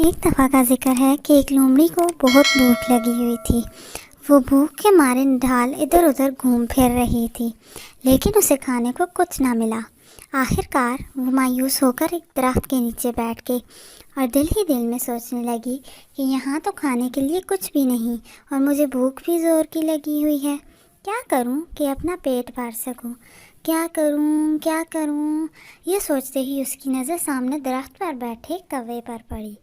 एक दफ़ा का जिक्र है कि एक लोमड़ी को बहुत भूख लगी हुई थी। वो भूख के मारे ढाल इधर उधर घूम फिर रही थी, लेकिन उसे खाने को कुछ ना मिला। आखिरकार वो मायूस होकर एक दरख्त के नीचे बैठ गई और दिल ही दिल में सोचने लगी कि यहाँ तो खाने के लिए कुछ भी नहीं और मुझे भूख भी ज़ोर की लगी हुई है। क्या करूँ कि अपना पेट भर सकूँ? क्या करूँ? ये सोचते ही उसकी नज़र सामने दरख्त पर बैठे कौवे पर पड़ी।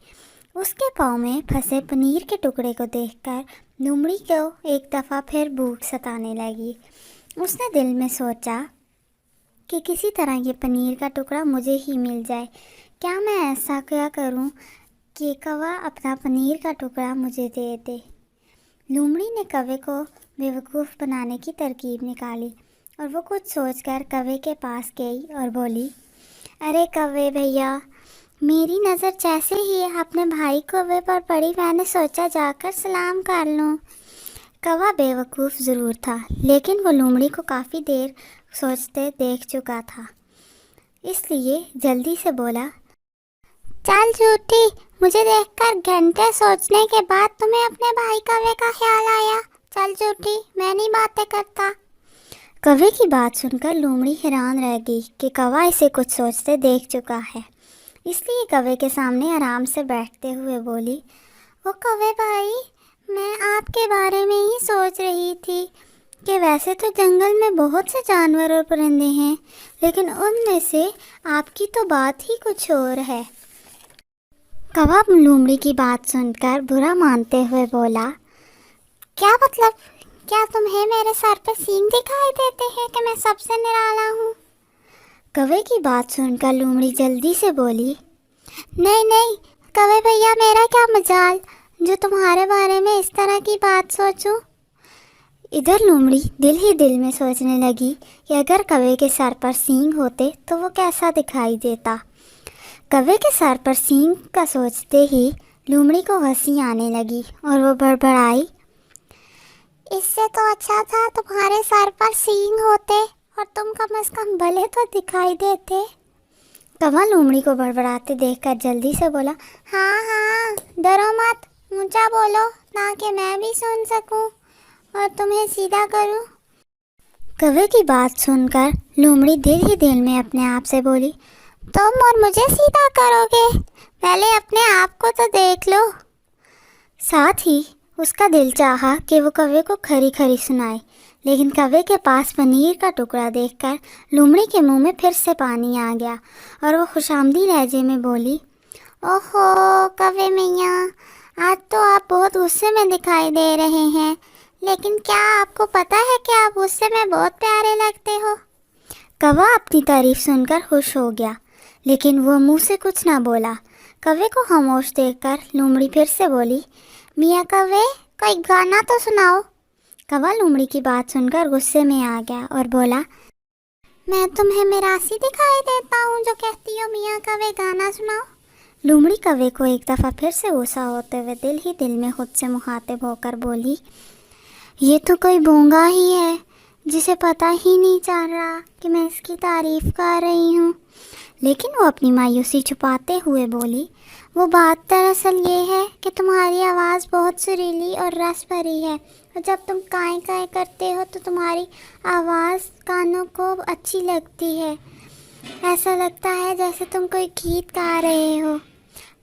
उसके पाँव में फंसे पनीर के टुकड़े को देखकर लोमड़ी को एक दफ़ा फिर भूख सताने लगी। उसने दिल में सोचा कि किसी तरह ये पनीर का टुकड़ा मुझे ही मिल जाए। क्या मैं ऐसा क्या करूं कि कौवा अपना पनीर का टुकड़ा मुझे दे दे। लोमड़ी ने कौवे को बेवकूफ़ बनाने की तरकीब निकाली और वो कुछ सोचकर कौवे के पास गई और बोली, अरे कौवे भैया, मेरी नज़र जैसे ही अपने भाई कौवे पर पड़ी, मैंने सोचा जाकर सलाम कर लूँ। कौवा बेवकूफ़ ज़रूर था, लेकिन वो लोमड़ी को काफ़ी देर सोचते देख चुका था, इसलिए जल्दी से बोला, चल झूठी, मुझे देखकर घंटे सोचने के बाद तुम्हें अपने भाई कौवे का ख्याल आया। चल झूठी, मैं नहीं बातें करता। कौवे की बात सुनकर लोमड़ी हैरान रह गई कि कौवा इसे कुछ सोचते देख चुका है, इसलिए कौवे के सामने आराम से बैठते हुए बोली, ओ कौवे भाई, मैं आपके बारे में ही सोच रही थी कि वैसे तो जंगल में बहुत से जानवर और परिंदे हैं, लेकिन उनमें से आपकी तो बात ही कुछ और है। कौवा लोमड़ी की बात सुनकर बुरा मानते हुए बोला, क्या मतलब? क्या तुम्हें मेरे सर पे सींग दिखाई देते हैं कि मैं सबसे निराला हूँ? कौवे की बात सुनकर लोमड़ी जल्दी से बोली, नहीं नहीं कौवे भैया, मेरा क्या मजाल जो तुम्हारे बारे में इस तरह की बात सोचूं। इधर लोमड़ी दिल ही दिल में सोचने लगी कि अगर कौवे के सर पर सींग होते तो वो कैसा दिखाई देता। कौवे के सर पर सींग का सोचते ही लोमड़ी को हंसी आने लगी और वो बड़बड़ाई, इससे तो अच्छा था तुम्हारे सर पर सींग होते और तुम कम से कम भले तो दिखाई देते। कौवा लोमड़ी को बड़बड़ाते देखकर जल्दी से बोला, हाँ, डरो मत, ऊंचा बोलो ताकि मैं भी सुन सकूं और तुम्हें सीधा करूं। कौवे की बात सुनकर लोमड़ी दिल ही दिल में अपने आप से बोली, तुम और मुझे सीधा करोगे? पहले अपने आप को तो देख लो। साथ ही उसका दिल चाहा कि वो कौवे को खरी खरी सुनाए, लेकिन कौवे के पास पनीर का टुकड़ा देखकर लोमड़ी के मुंह में फिर से पानी आ गया और वो खुशामदी लहजे में बोली, ओहो कौवे मैया, आज तो आप बहुत गुस्से में दिखाई दे रहे हैं, लेकिन क्या आपको पता है कि आप गुस्से में बहुत प्यारे लगते हो। कौवा अपनी तारीफ सुनकर खुश हो गया, लेकिन वो मुंह से कुछ ना बोला। कौवे को खामोश देखकर लोमड़ी फिर से बोली, मियाँ कौवे, कोई गाना तो सुनाओ। कौवा लोमड़ी की बात सुनकर गुस्से में आ गया और बोला, मैं तुम्हें मिरासी दिखाई देता हूँ जो कहती हो मियाँ कौवे गाना सुनाओ। लोमड़ी कौवे को एक दफ़ा फिर से गुस्सा होते हुए दिल ही दिल में खुद से मुखातिब होकर बोली, ये तो कोई गूंगा ही है जिसे पता ही नहीं चल रहा कि मैं इसकी तारीफ कर रही हूँ। लेकिन वो अपनी मायूसी छुपाते हुए बोली, वो बात दरअसल ये है कि तुम्हारी आवाज़ बहुत सुरीली और रस भरी है और जब तुम काएं काएं करते हो तो तुम्हारी आवाज़ कानों को अच्छी लगती है। ऐसा लगता है जैसे तुम कोई गीत गा रहे हो।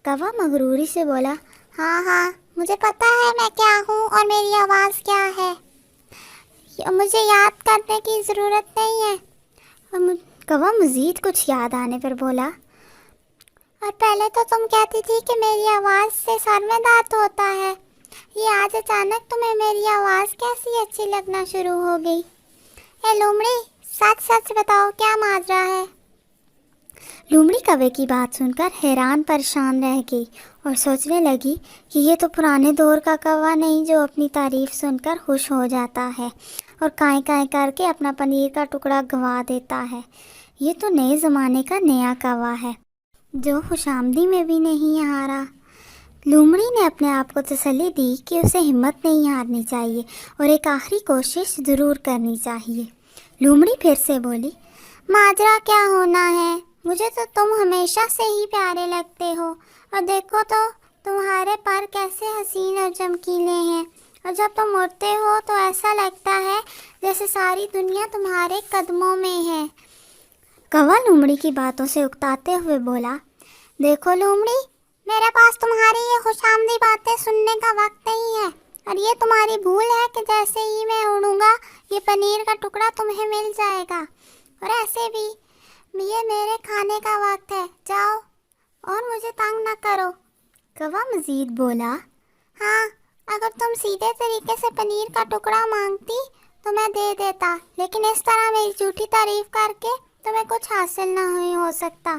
कौवा मगरूरी से बोला, हाँ, मुझे पता है मैं क्या हूँ और मेरी आवाज़ क्या है, मुझे याद करने की ज़रूरत नहीं है। कौवा मज़ीद कुछ याद आने पर बोला, और पहले तो तुम कहती थी कि मेरी आवाज़ से सर में दर्द होता है, ये आज अचानक तुम्हें मेरी आवाज़ कैसी अच्छी लगना शुरू हो गई। ए लोमड़ी, सच सच बताओ क्या माजरा है। लोमड़ी कौवे की बात सुनकर हैरान परेशान रह गई और सोचने लगी कि ये तो पुराने दौर का कौवा नहीं जो अपनी तारीफ सुनकर खुश हो जाता है और काएं काएं करके अपना पनीर का टुकड़ा गंवा देता है। ये तो नए ज़माने का नया कौवा है जो खुशामदी में भी नहीं हारा। लोमड़ी ने अपने आप को तसल्ली दी कि उसे हिम्मत नहीं हारनी चाहिए और एक आखिरी कोशिश ज़रूर करनी चाहिए। लोमड़ी फिर से बोली, माजरा क्या होना है, मुझे तो तुम हमेशा से ही प्यारे लगते हो और देखो तो تمہارے پر کیسے حسین اور چمکیلے ہیں، اور جب تم اڑتے ہو تو ایسا لگتا ہے جیسے ساری دنیا تمہارے قدموں میں ہے۔ کوا لومڑی کی باتوں سے اکتاتے ہوئے بولا، دیکھو لومڑی، میرے پاس تمہاری یہ خوش آمدی باتیں سننے کا وقت نہیں ہے، اور یہ تمہاری بھول ہے کہ جیسے ہی میں اڑوں گا یہ پنیر کا ٹکڑا تمہیں مل جائے گا، اور ایسے بھی یہ میرے کھانے کا وقت ہے، جاؤ اور مجھے تنگ نہ کرو۔ کوا مزید بولا، ہاں اگر تم سیدھے طریقے سے پنیر کا ٹکڑا مانگتی تو میں دے دیتا، لیکن اس طرح میری جھوٹی تعریف کر کے تمہیں کچھ حاصل نہ ہو سکتا۔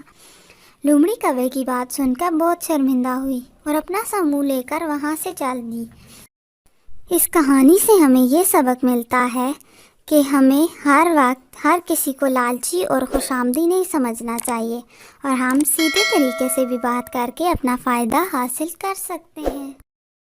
لومڑی کوے کی بات سن کر بہت شرمندہ ہوئی اور اپنا سا منہ لے کر وہاں سے چل دی۔ اس کہانی سے ہمیں یہ سبق ملتا ہے کہ ہمیں ہر وقت ہر کسی کو لالچی اور خوش آمدی نہیں سمجھنا چاہیے، اور ہم سیدھے طریقے سے بھی بات کر کے اپنا فائدہ حاصل کر سکتے ہیں۔